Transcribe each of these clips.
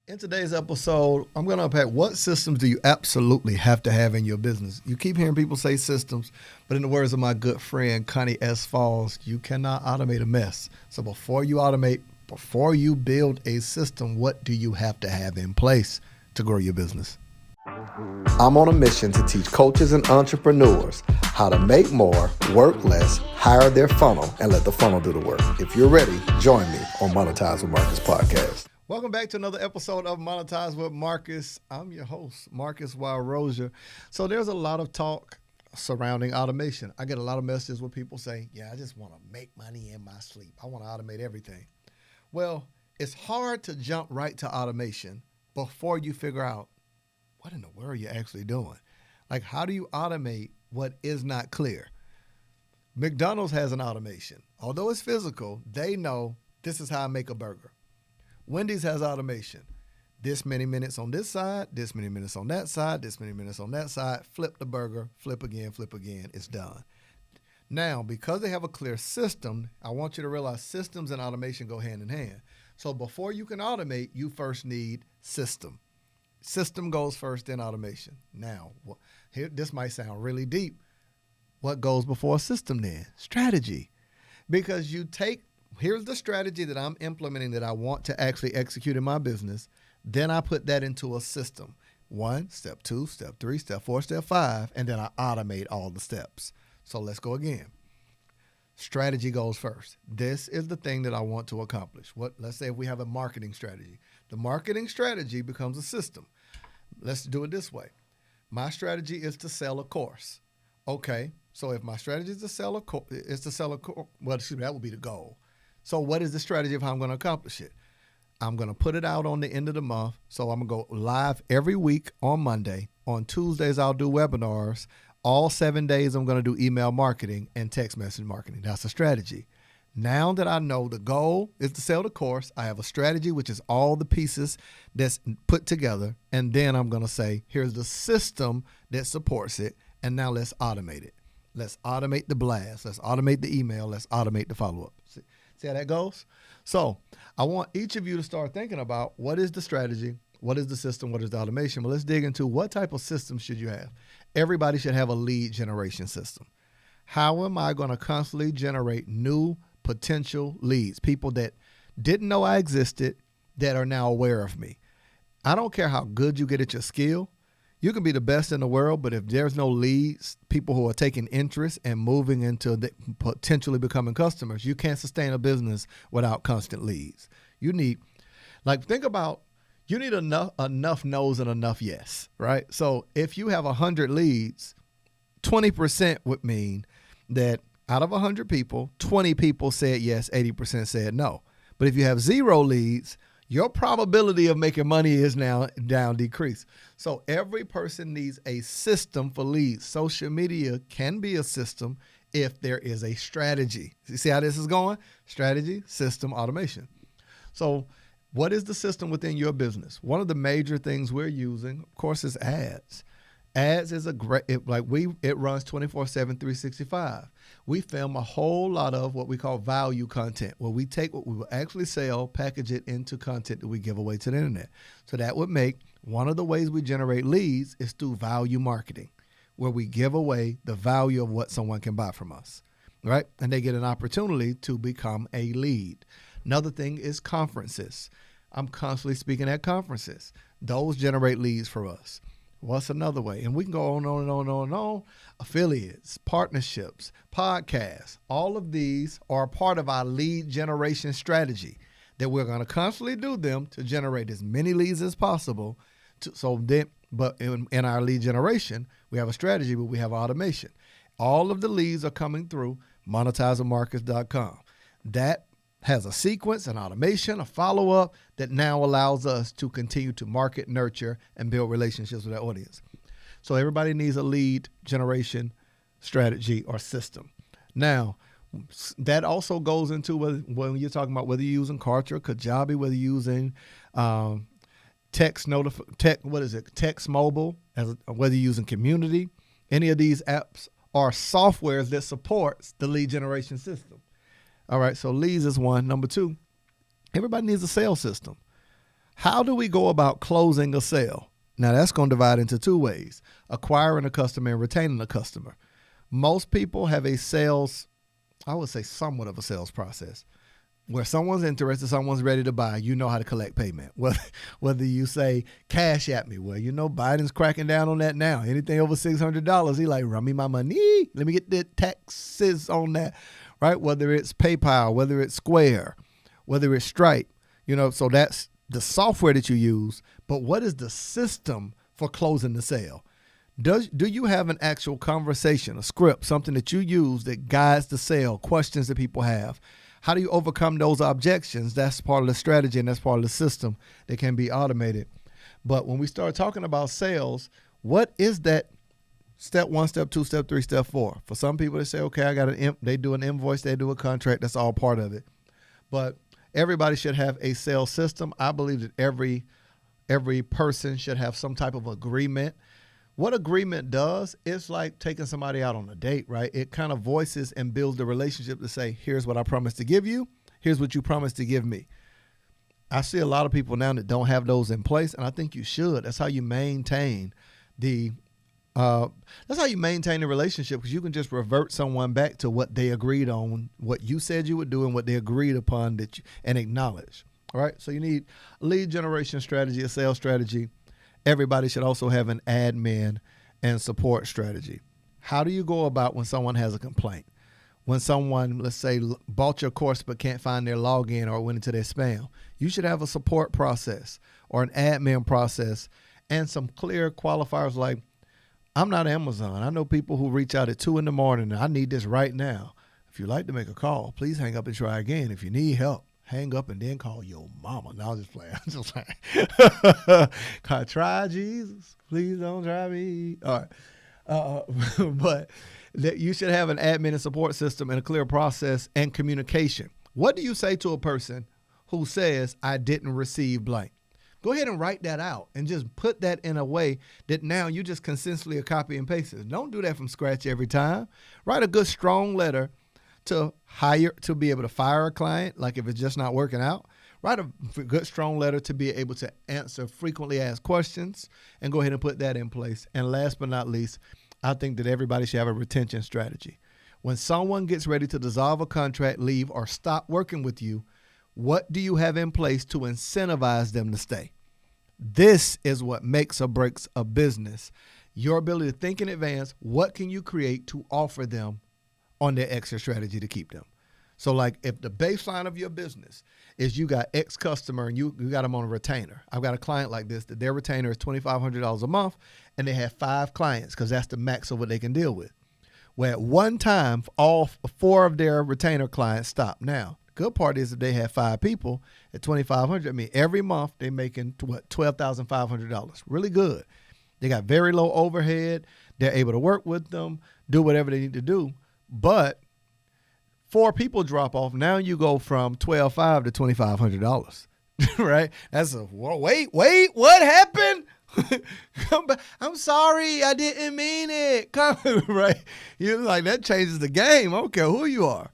In today's episode, I'm going to unpack what systems do you absolutely have to have in your business. You keep hearing people say systems, but in the words of my good friend Connie S. Falls, you cannot automate a mess. So before you build a system, what do you have to have in place to grow your business? I'm on a mission to teach coaches and entrepreneurs how to make more, work less, hire their funnel, and let the funnel do the work. If you're ready, join me on Monetize with Marcus Podcast. Welcome back to another episode of Monetize with Marcus. I'm your host, Marcus Rozier. So there's a lot of talk surrounding automation. I get a lot of messages where people say, yeah, I just want to make money in my sleep. I want to automate everything. Well, it's hard to jump right to automation before you figure out what in the world you're actually doing. Like, how do you automate what is not clear? McDonald's has an automation. Although it's physical, they know this is how I make a burger. Wendy's has automation. This many minutes on this side, this many minutes on that side, this many minutes on that side, flip the burger, flip again, it's done. Now, because they have a clear system, I want you to realize systems and automation go hand in hand. So before you can automate, you first need system. System goes first, then automation. Now, here, this might sound really deep. What goes before system then? Strategy. Because here's the strategy that I'm implementing that I want to actually execute in my business. Then I put that into a system. 1, step 2, step 3, step 4, step 5, and then I automate all the steps. So let's go again. Strategy goes first. This is the thing that I want to accomplish. Let's say if we have a marketing strategy. The marketing strategy becomes a system. Let's do it this way. My strategy is to sell a course. Okay, so if my strategy is to sell a course, that would be the goal. So what is the strategy of how I'm going to accomplish it? I'm going to put it out on the end of the month. So I'm going to go live every week on Monday. On Tuesdays, I'll do webinars. All 7 days, I'm going to do email marketing and text message marketing. That's a strategy. Now that I know the goal is to sell the course, I have a strategy, which is all the pieces that's put together. And then I'm going to say, here's the system that supports it. And now let's automate it. Let's automate the blast. Let's automate the email. Let's automate the follow-up. See how that goes? So I want each of you to start thinking about what is the strategy, what is the system, what is the automation. Well, let's dig into what type of system should you have. Everybody should have a lead generation system. How am I going to constantly generate new potential leads, people that didn't know I existed that are now aware of me? I don't care how good you get at your skill. You can be the best in the world, but if there's no leads, people who are taking interest and moving into potentially becoming customers, you can't sustain a business without constant leads. You need enough no's and enough yes, right? So if you have 100 leads, 20% would mean that out of 100 people, 20 people said yes, 80% said no. But if you have 0 leads, your probability of making money is now decreased. So every person needs a system for leads. Social media can be a system if there is a strategy. You see how this is going? Strategy, system, automation. So what is the system within your business? One of the major things we're using, of course, is ads. Ads is it runs 24/7, 365. We film a whole lot of what we call value content, where we take what we will actually sell, package it into content that we give away to the internet. So that would make one of the ways we generate leads is through value marketing, where we give away the value of what someone can buy from us, right? And they get an opportunity to become a lead. Another thing is conferences. I'm constantly speaking at conferences. Those generate leads for us. What's another way? And we can go on and on and on and on. Affiliates, partnerships, podcasts, all of these are part of our lead generation strategy that we're going to constantly do them to generate as many leads as possible. But in our lead generation, we have a strategy, but we have automation. All of the leads are coming through monetizewithmarcus.com. That has a sequence, an automation, a follow-up that now allows us to continue to market, nurture, and build relationships with our audience. So everybody needs a lead generation strategy or system. Now, that also goes into when you're talking about whether you're using Kartra, Kajabi, whether you're using text mobile, whether you're using Community. Any of these apps are softwares that supports the lead generation system. All right, so leads is one. Number two, everybody needs a sales system. How do we go about closing a sale? Now, that's going to divide into two ways: acquiring a customer and retaining a customer. Most people have a sales, I would say somewhat of a sales process, where someone's interested, someone's ready to buy, you know how to collect payment. Whether you say, cash at me, well, you know, Biden's cracking down on that now. Anything over $600, he like, run me my money. Let me get the taxes on that, right? Whether it's PayPal, whether it's Square, whether it's Stripe, you know, so that's the software that you use. But what is the system for closing the sale? Do you have an actual conversation, a script, something that you use that guides the sale, questions that people have? How do you overcome those objections? That's part of the strategy, and that's part of the system that can be automated. But when we start talking about sales, what is that step 1, step 2, step 3, step 4? For some people, they say, okay, I got they do an invoice, they do a contract. That's all part of it. But everybody should have a sales system. I believe that every person should have some type of agreement. What agreement does, it's like taking somebody out on a date, right? It kind of voices and builds the relationship to say, here's what I promised to give you. Here's what you promised to give me. I see a lot of people now that don't have those in place, and I think you should. That's how you maintain the relationship, because you can just revert someone back to what they agreed on, what you said you would do, and what they agreed upon and acknowledge. All right. So you need a lead generation strategy, a sales strategy. Everybody should also have an admin and support strategy. How do you go about when someone has a complaint? When someone, let's say, bought your course but can't find their login or went into their spam, you should have a support process or an admin process and some clear qualifiers like, I'm not Amazon. I know people who reach out at 2 a.m. and I need this right now. If you'd like to make a call, please hang up and try again. If you need help, hang up and then call your mama. No, I'll just play. I'm just like, try Jesus. Please don't try me. All right. But you should have an admin and support system and a clear process and communication. What do you say to a person who says, I didn't receive blank? Go ahead and write that out and just put that in a way that now you just consistently are copy and paste it. Don't do that from scratch every time. Write a good, strong letter to be able to fire a client, like if it's just not working out. Write a good, strong letter to be able to answer frequently asked questions, and go ahead and put that in place. And last but not least, I think that everybody should have a retention strategy. When someone gets ready to dissolve a contract, leave, or stop working with you, what do you have in place to incentivize them to stay? This is what makes or breaks a business. Your ability to think in advance, what can you create to offer them on their exit strategy to keep them? So like if the baseline of your business is you got X customer and you got them on a retainer. I've got a client like this that their retainer is $2,500 a month and they have 5 clients because that's the max of what they can deal with. Where at one time, all 4 of their retainer clients stopped. Now, the good part is if they have 5 people at $2,500, I mean, every month they're making $12,500. Really good. They got very low overhead. They're able to work with them, do whatever they need to do. But 4 people drop off. Now you go from $12,500 to $2,500, right? That's wait, what happened? Come back. I'm sorry, I didn't mean it. Come, right? You're like, that changes the game. I don't care who you are.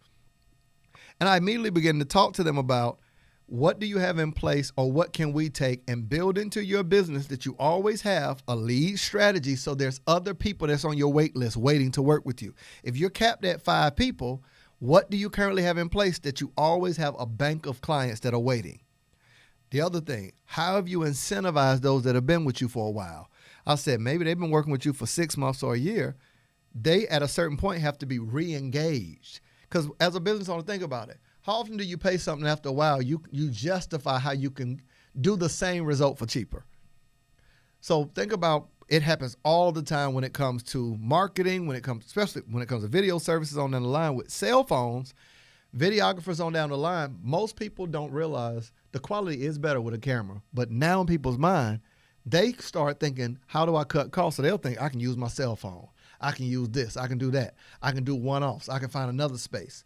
And I immediately begin to talk to them about what do you have in place, or what can we take and build into your business that you always have a lead strategy, so there's other people that's on your wait list waiting to work with you. If you're capped at 5 people, what do you currently have in place that you always have a bank of clients that are waiting? The other thing, how have you incentivized those that have been with you for a while? I said maybe they've been working with you for 6 months or a year. They, at a certain point, have to be re-engaged. Because as a business owner, think about it. How often do you pay something after a while, you justify how you can do the same result for cheaper? So think about, it happens all the time when it comes to marketing, especially when it comes to video services on down the line with cell phones, videographers on down the line. Most people don't realize the quality is better with a camera. But now in people's mind, they start thinking, how do I cut costs? So they'll think, I can use my cell phone. I can use this. I can do that. I can do one-offs. I can find another space.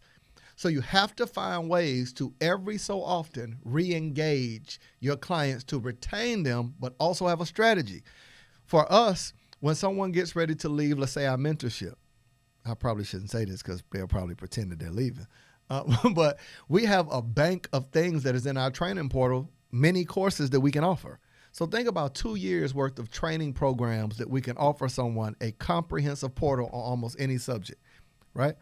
So you have to find ways to every so often re-engage your clients to retain them, but also have a strategy. For us, when someone gets ready to leave, let's say our mentorship, I probably shouldn't say this because they'll probably pretend that they're leaving. But we have a bank of things that is in our training portal many courses that we can offer. So think about 2 years worth of training programs that we can offer someone, a comprehensive portal on almost any subject, right?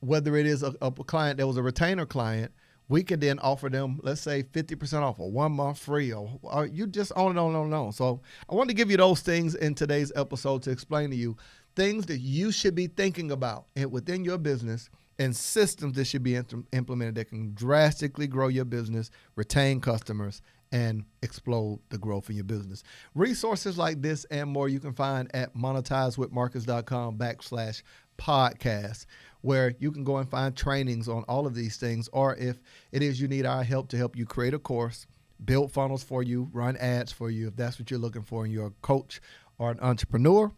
Whether it is a client that was a retainer client, we could then offer them, let's say, 50% off or 1 month free, or you just on and on and on. So I wanted to give you those things in today's episode to explain to you things that you should be thinking about within your business and systems that should be implemented that can drastically grow your business, retain customers, and explode the growth in your business. Resources like this and more you can find at monetizewithmarcus.com/podcast, where you can go and find trainings on all of these things, or if it is you need our help to help you create a course, build funnels for you, run ads for you, if that's what you're looking for and you're a coach or an entrepreneur,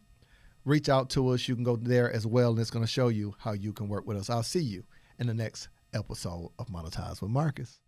reach out to us. You can go there as well, and it's going to show you how you can work with us. I'll see you in the next episode of Monetize with Marcus.